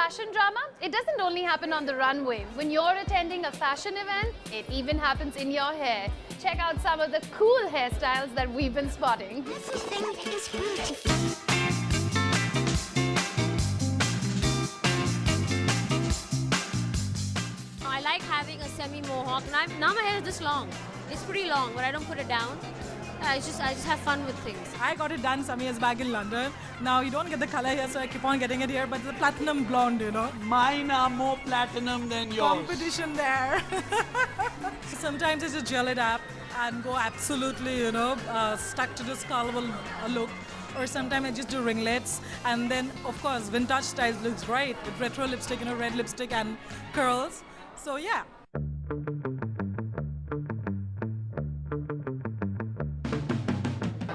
fashion drama, it doesn't only happen on the runway. When you're attending a fashion event, it even happens in your hair. Check out some of the cool hairstyles that we've been spotting. I like having a semi-mohawk. Now my hair is this long. It's pretty long, but I don't put it down. I just have fun with things. I got it done some years back in London. Now you don't get the color here, so I keep on getting it here. But the platinum blonde, you know. Mine are more platinum than yours. Competition there. Sometimes I just gel it up and go absolutely, you know, stuck to the skull look. Or sometimes I just do ringlets. And then, of course, vintage style looks great with retro lipstick, you know, red lipstick and curls. So yeah.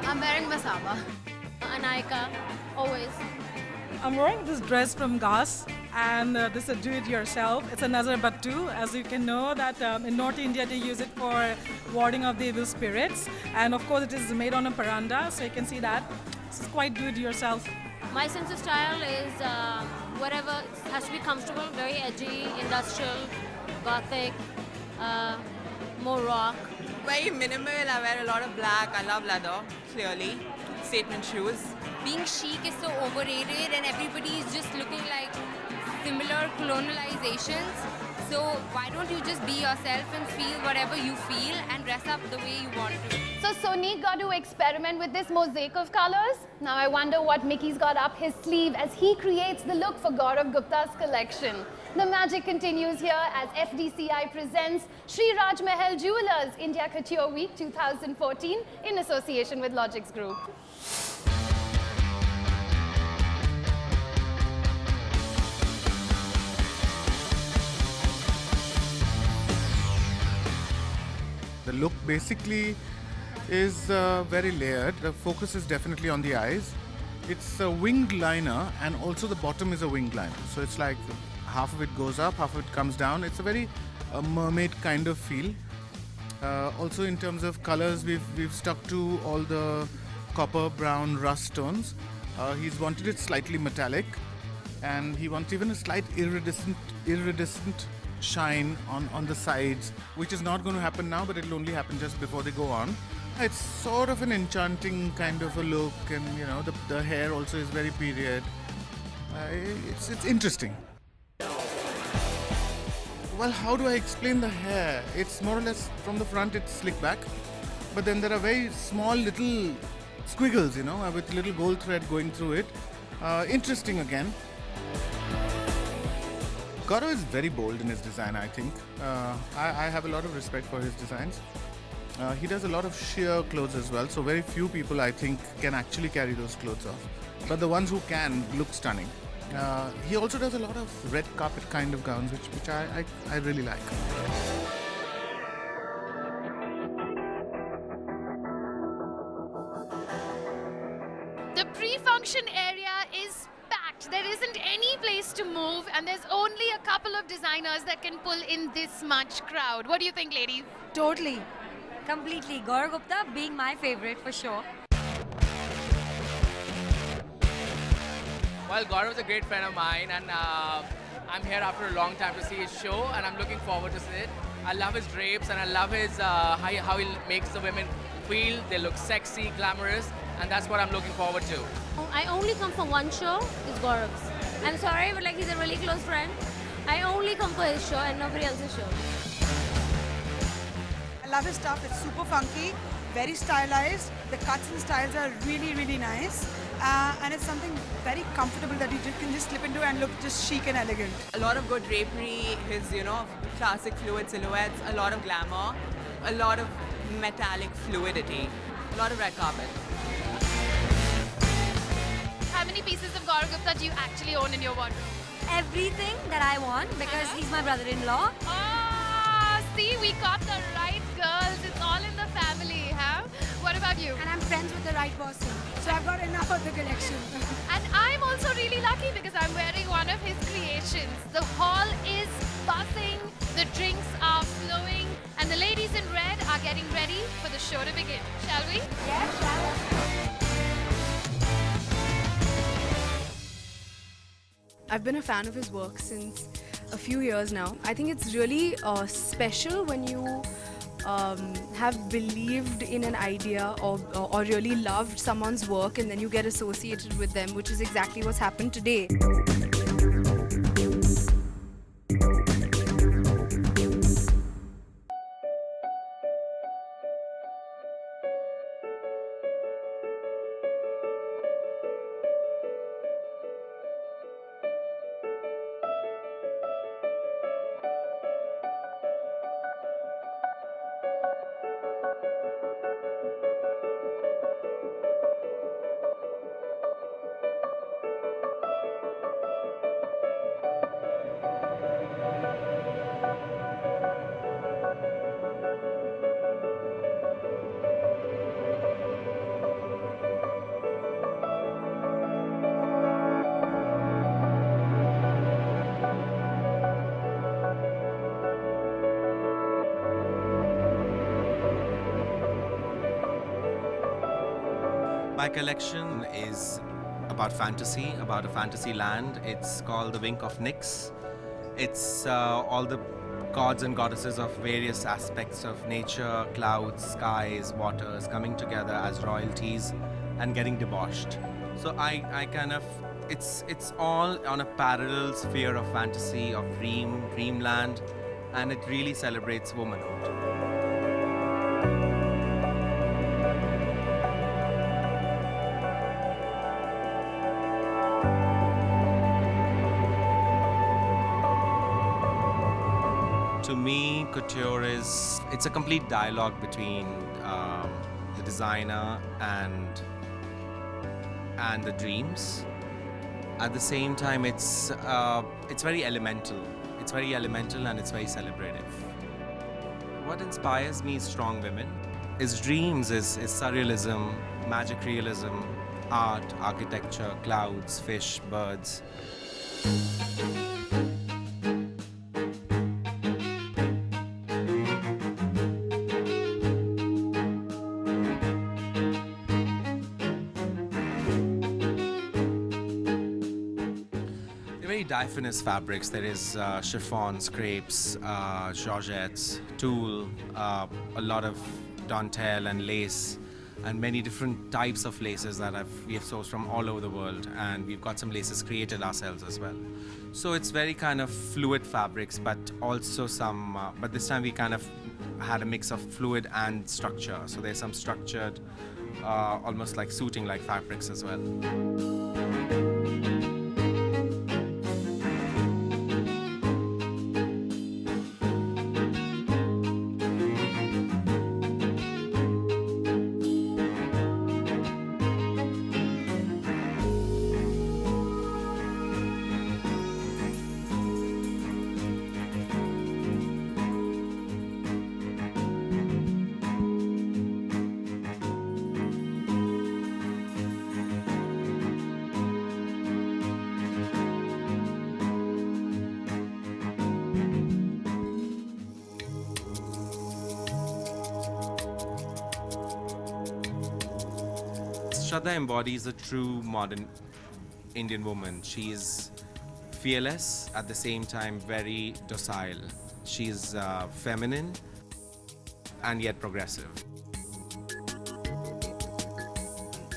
I'm wearing masaba. Anaika, always. I'm wearing this dress from Gas, and this is do-it-yourself. It's a Nazar Battu. As you can know that in North India they use it for warding off the evil spirits. And of course it is made on a paranda, so you can see that. This is quite do-it-yourself. My sense of style is whatever, it has to be comfortable, very edgy, industrial, gothic, more rock. Very minimal. I wear a lot of black. I love leather, clearly. Statement shoes. Being chic is so overrated and everybody is just looking like similar colonializations. So why don't you just be yourself and feel whatever you feel and dress up the way you want to. So Sonique got to experiment with this mosaic of colors. Now I wonder what Mickey's got up his sleeve as he creates the look for Gaurav Gupta's collection. The magic continues here as FDCI presents Shree Mahal Jewelers India Couture Week 2014 in association with Logix Group. The look basically is very layered. The focus is definitely on the eyes. It's a winged liner and also the bottom is a winged liner. So it's like half of it goes up, half of it comes down. It's a very mermaid kind of feel. Also in terms of colors, we've stuck to all the copper, brown, rust tones. He's wanted it slightly metallic and he wants even a slight iridescent shine on the sides, which is not going to happen now, but it'll only happen just before they go on. It's sort of an enchanting kind of a look, and you know the hair also is very period. It's interesting. Well, how do I explain the hair? It's more or less from the front it's slick back, but then there are very small little squiggles, you know, with little gold thread going through it. Interesting again. Gaurav is very bold in his design, I think. I have a lot of respect for his designs. He does a lot of sheer clothes as well, so very few people, I think, can actually carry those clothes off. But the ones who can look stunning. He also does a lot of red carpet kind of gowns, which I really like. The pre-function area is packed. There isn't any place to move and there's only a couple of designers that can pull in this much crowd. What do you think, ladies? Totally. Completely. Gaurav Gupta being my favorite for sure. Well, Gaurav's a great friend of mine and I'm here after a long time to see his show and I'm looking forward to see it. I love his drapes and I love his how he makes the women feel. They look sexy, glamorous, and that's what I'm looking forward to. I only come for one show, it's Gaurav's. I'm sorry, but like he's a really close friend. I only come for his show and nobody else's show. I love his stuff. It's super funky, very stylized. The cuts and styles are really, really nice. And it's something very comfortable that you can just slip into and look just chic and elegant. A lot of good drapery, his, classic fluid silhouettes, a lot of glamour, a lot of metallic fluidity, a lot of red carpet. How many pieces of Gaurav Gupta do you actually own in your wardrobe? Everything that I want because he's my brother-in-law. See, we got the right girls. It's all in the family, huh? What about you? And I'm friends with the right person. So I've got enough of the collection. And I'm also really lucky because I'm wearing one of his creations. The hall is buzzing, the drinks are flowing, and the ladies in red are getting ready for the show to begin. Shall we? Yes, shall. I've been a fan of his work since a few years now. I think it's really special when you have believed in an idea or really loved someone's work and then you get associated with them, which is exactly what's happened today. My collection is about fantasy, about a fantasy land. It's called the Wink of Nyx. It's all the gods and goddesses of various aspects of nature, clouds, skies, waters, coming together as royalties and getting debauched. So I kind of, it's all on a parallel sphere of fantasy, of dreamland, and it really celebrates womanhood. To me, couture it's a complete dialogue between the designer and the dreams. At the same time, it's very elemental. It's very elemental and it's very celebrative. What inspires me is strong women. Is dreams, is surrealism, magic realism, art, architecture, clouds, fish, birds. Diaphanous fabrics. There is chiffons, crepes, georgettes, tulle, a lot of dentelle and lace, and many different types of laces that we have sourced from all over the world, and we've got some laces created ourselves as well. So it's very kind of fluid fabrics, but also some, but this time we kind of had a mix of fluid and structure. So there's some structured, almost like suiting-like fabrics as well. Shraddha embodies a true modern Indian woman. She is fearless, at the same time very docile. She is feminine and yet progressive.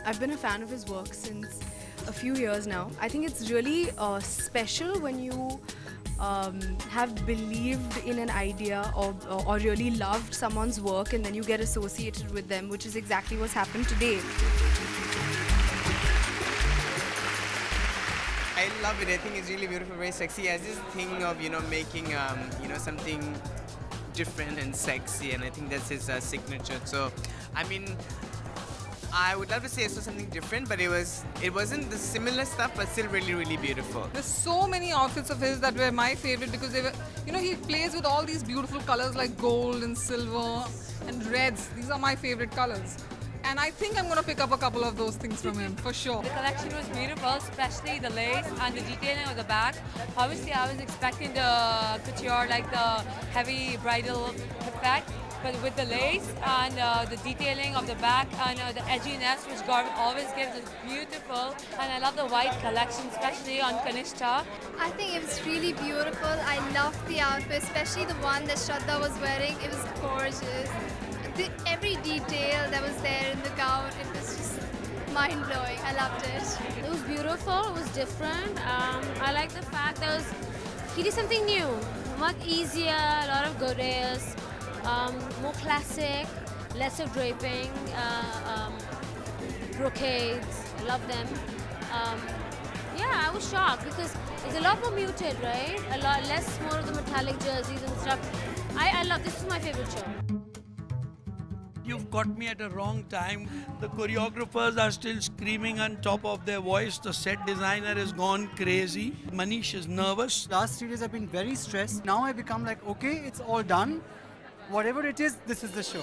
I've been a fan of his work since a few years now. I think it's really special when you have believed in an idea or really loved someone's work and then you get associated with them, which is exactly what's happened today. I love it. I think it's really beautiful, very sexy. As this thing of making something different and sexy, and I think that's his signature. So, I mean, I would love to say it's something different, but it wasn't the similar stuff, but still really, really beautiful. There's so many outfits of his that were my favorite because they were, he plays with all these beautiful colors like gold and silver and reds. These are my favorite colors. And I think I'm going to pick up a couple of those things from him, for sure. The collection was beautiful, especially the lace and the detailing of the back. Obviously, I was expecting the couture, like the heavy bridal effect. but with the lace and the detailing of the back and the edginess which Gaurav always gives is beautiful. And I love the white collection, especially on Kanishta. I think it was really beautiful. I loved the outfit, especially the one that Shraddha was wearing. It was gorgeous. Every detail that was there in the gown, it was just mind-blowing. I loved it. It was beautiful, it was different. I like the fact that he did something new, much easier, a lot of goddess, more classic, less of draping, brocades, I love them. Yeah, I was shocked because it's a lot more muted, right? A lot less, more of the metallic jerseys and stuff. I love, this is my favorite show. You've caught me at a wrong time. The choreographers are still screaming on top of their voice. The set designer has gone crazy. Manish is nervous. Last 3 days I've been very stressed. Now I become like, okay, it's all done. Whatever it is, this is the show.